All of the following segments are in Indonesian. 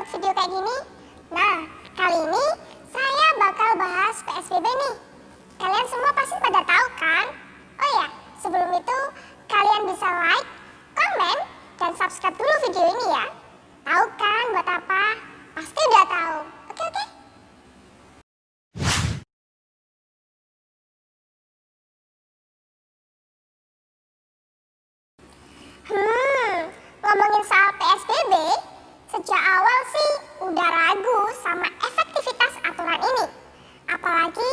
buat video kayak gini? Nah, kali ini saya bakal bahas PSBB nih. Kalian semua pasti pada tahu kan? Oh ya, sebelum itu kalian bisa like, komen, dan subscribe dulu video ini ya. Tahu kan buat apa? Pasti udah tahu. Oke. Ngomongin soal PSBB, sejak awal sih udah ragu sama efektivitas aturan ini. Apalagi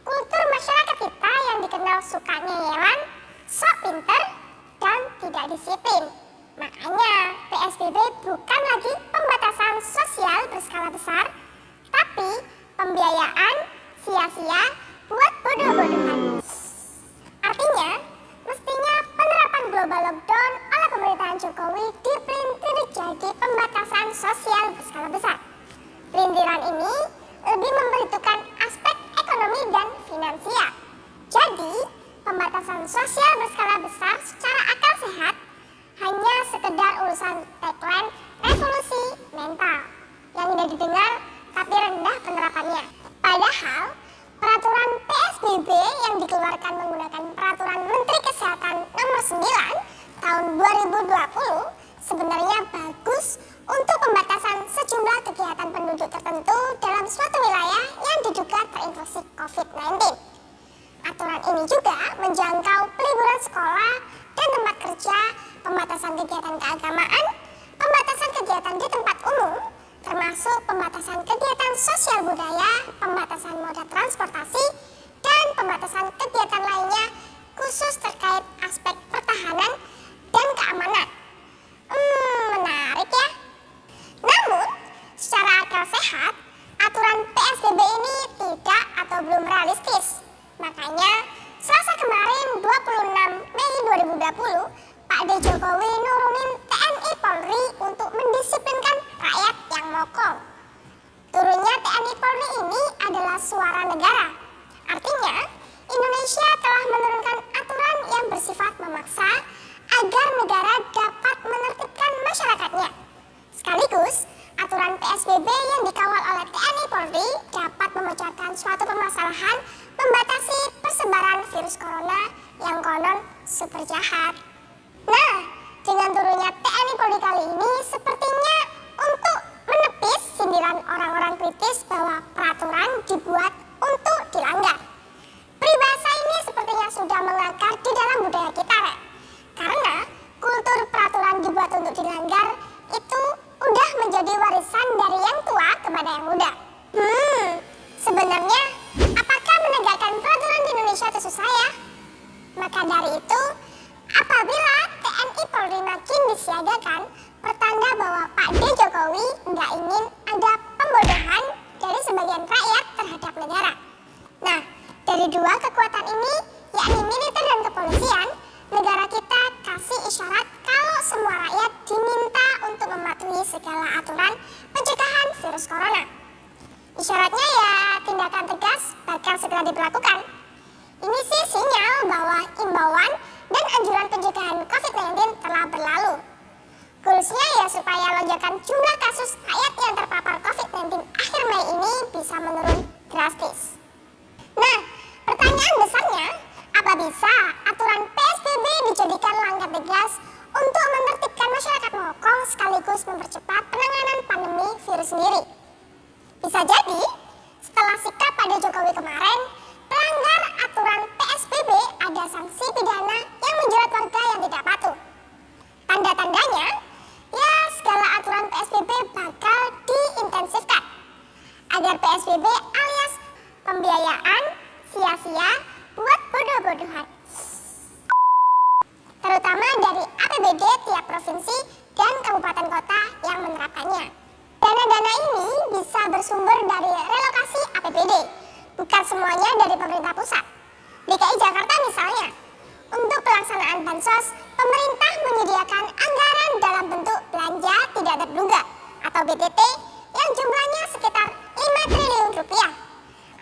kultur masyarakat kita yang dikenal suka ngeyelan, sok pinter, dan tidak disiplin. Makanya PSBB bukan lagi pembatasan sosial berskala besar, tapi pembiayaan sia-sia buat bodoh-bodohan. Artinya, mestinya penerapan global lockdown oleh pemerintahan Jokowi dipelintir jadi pembatasan sosial berskala besar. Pelintiran ini lebih memperhitungkan aspek ekonomi dan finansial. Jadi, pembatasan sosial berskala besar secara akal sehat hanya sekedar urusan tagline revolusi mental yang indah didengar tapi rendah penerapannya. Padahal, peraturan PSBB yang dikeluarkan menggunakan peraturan Menteri Kesehatan nomor 9 tahun 2020 sebenarnya bagus untuk pembatasan sejumlah kegiatan penduduk tertentu dalam suatu wilayah yang diduga terinfeksi COVID-19. Aturan ini juga menjangkau peliburan sekolah dan tempat kerja, pembatasan kegiatan keagamaan, pembatasan kegiatan di tempat umum, termasuk pembatasan kegiatan sosial budaya, pembatasan moda transportasi, dan pembatasan kegiatan lainnya khusus terkait aspek pertahanan dan keamanan. Menarik ya. Namun, secara akal sehat, aturan PSBB ini tidak atau belum realistis. Makanya, Selasa kemarin 26 Mei 2020, Pak D. Jokowi nurunin TNI Polri untuk mendisiplinkan rakyat yang mokong. Turunnya TNI Polri ini adalah suara negara. Artinya, Indonesia telah menurunkan aturan yang bersifat memaksa agar negara dapat menertibkan masyarakatnya. Sekaligus, aturan PSBB yang dikawal oleh TNI Polri dapat memecahkan suatu permasalahan membatasi persebaran virus corona yang konon super jahat. Nah, dengan turunnya TNI Polri kali ini sepertinya untuk menepis sindiran orang-orang kritis bahwa peraturan dibuat untuk dilanggar. Peribahasa ini sepertinya sudah mengakar di dalam budaya kita, Rek. Karena kultur peraturan dibuat untuk dilanggar itu udah menjadi warisan dari yang tua kepada yang muda. Sebenarnya apakah menegakkan peraturan di Indonesia itu susah ya? Maka dari itu, apabila TNI Polri makin disiagakan, pertanda bahwa Pak D. Jokowi nggak ingin ada pembodohan dari sebagian rakyat terhadap negara. Nah, dari dua kekuatan ini, yakni militer dan kepolisian, negara kita kasih isyarat kalau semua rakyat diminta untuk mematuhi segala aturan pencegahan virus corona. Isyaratnya ya tindakan tegas bakal segera diberlakukan. Ini sih sinyal bahwa imbauan dan anjuran pencegahan COVID-19 telah berlalu. Goalsnya ya supaya lonjakan jumlah kasus rakyat yang terpapar COVID-19 akhir Mei ini bisa menurun drastis. Nah, pertanyaan besarnya, apa bisa aturan PSBB dijadikan langkah tegas untuk menertibkan masyarakat mokong sekaligus mempercepat penanganan pandemi virus sendiri? Bisa jadi, setelah sikap pada Jokowi kemarin, pelanggar aturan PSBB ada sanksi pidana yang menjerat warga yang tidak patuh. Tanda-tandanya, ya segala aturan PSBB bakal diintensifkan agar PSBB alias pembiayaan sia-sia buat bodoh-bodohan. Terutama dari APBD tiap provinsi dan kabupaten kota yang menerapkannya. Dana-dana ini bisa bersumber dari relokasi APBD, bukan semuanya dari pemerintah pusat. DKI Jakarta misalnya, untuk pelaksanaan bansos, pemerintah menyediakan anggaran dalam bentuk belanja tidak terduga atau BTT yang jumlahnya sekitar 5 triliun rupiah.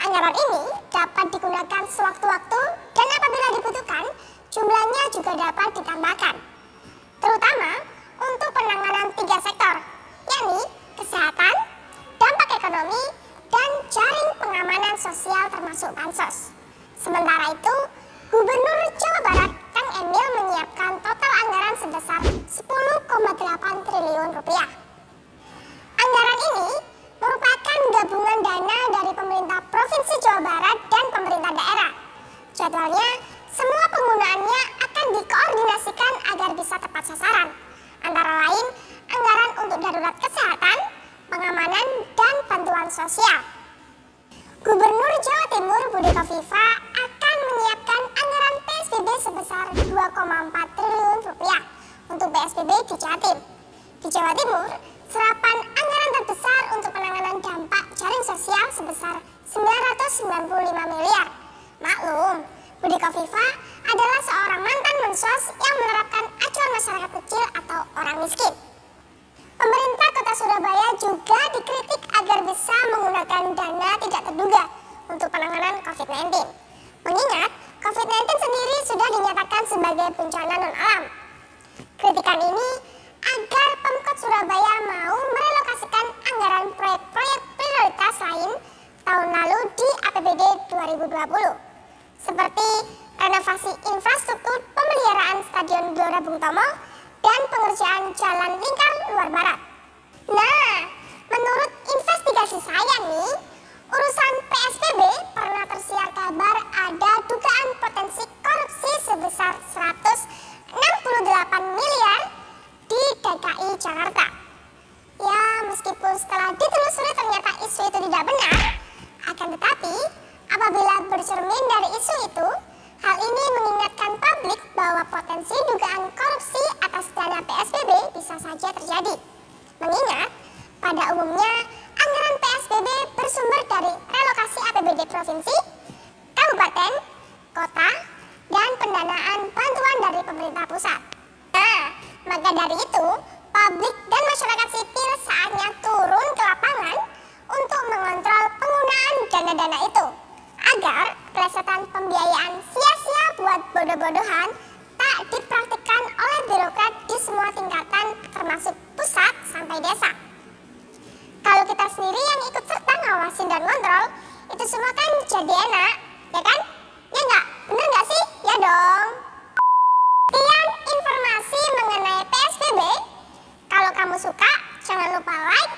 Anggaran ini dapat digunakan sewaktu-waktu dan apabila dibutuhkan, jumlahnya juga dapat ditambahkan. Terutama untuk penanganan 3 sektor, yakni kesehatan, triliun rupiah. Anggaran ini merupakan gabungan dana dari pemerintah Provinsi Jawa Barat dan pemerintah daerah. Jadwalnya, semua penggunaannya akan dikoordinasikan agar bisa tepat sasaran, antara lain anggaran untuk darurat kesehatan, pengamanan, dan bantuan sosial. Gubernur Jawa Timur Budi Kofifa akan menyiapkan anggaran PSBB sebesar 2,4 triliun rupiah untuk PSBB di Jatim. Di Jawa Timur, serapan anggaran terbesar untuk penanganan dampak jaring sosial sebesar 995 miliar. Maklum, Budi Kofifa adalah seorang mantan mensos yang menerapkan acuan masyarakat kecil atau orang miskin. Pemerintah Kota Surabaya juga dikritik agar bisa menggunakan dana tidak terduga untuk penanganan COVID-19. Mengingat COVID-19 sendiri sudah dinyatakan sebagai bencana non-alam. Kritikan ini agar Pemkot Surabaya mau merelokasikan anggaran proyek-proyek prioritas lain tahun lalu di APBD 2020. Seperti renovasi infrastruktur pemeliharaan Stadion Gelora Bung Tomo dan pengerjaan Jalan Lingkar Luar Barat. Nah, menurut investigasi saya nih, urusan PSBB pernah tersiar kabar ada dugaan potensi korupsi sebesar 168 miliar di DKI Jakarta. Ya, meskipun setelah ditelusuri ternyata isu itu tidak benar, akan tetapi apabila bercermin dari isu itu, hal ini mengingatkan publik bahwa potensi dugaan korupsi atas dana PSBB bisa saja terjadi. Mengingat, pada umumnya anggaran PSBB bersumber dari relokasi APBD provinsi, kabupaten, kota, dan pendanaan bantuan dari pemerintah pusat. Nah, maka dari itu, publik dan masyarakat sipil saatnya turun ke lapangan untuk mengontrol penggunaan dana-dana itu, agar plesetan pembiayaan sia-sia buat bodoh-bodohan tak dipraktikkan oleh birokrat di semua tingkatan termasuk pusat sampai desa. Kalau kita sendiri yang ikut serta ngawasin dan kontrol, itu semua kan jadi enak, ya kan? Ya nggak? Bener nggak sih? Ya dong. Sekian informasi mengenai PSBB. Kalau kamu suka, jangan lupa like,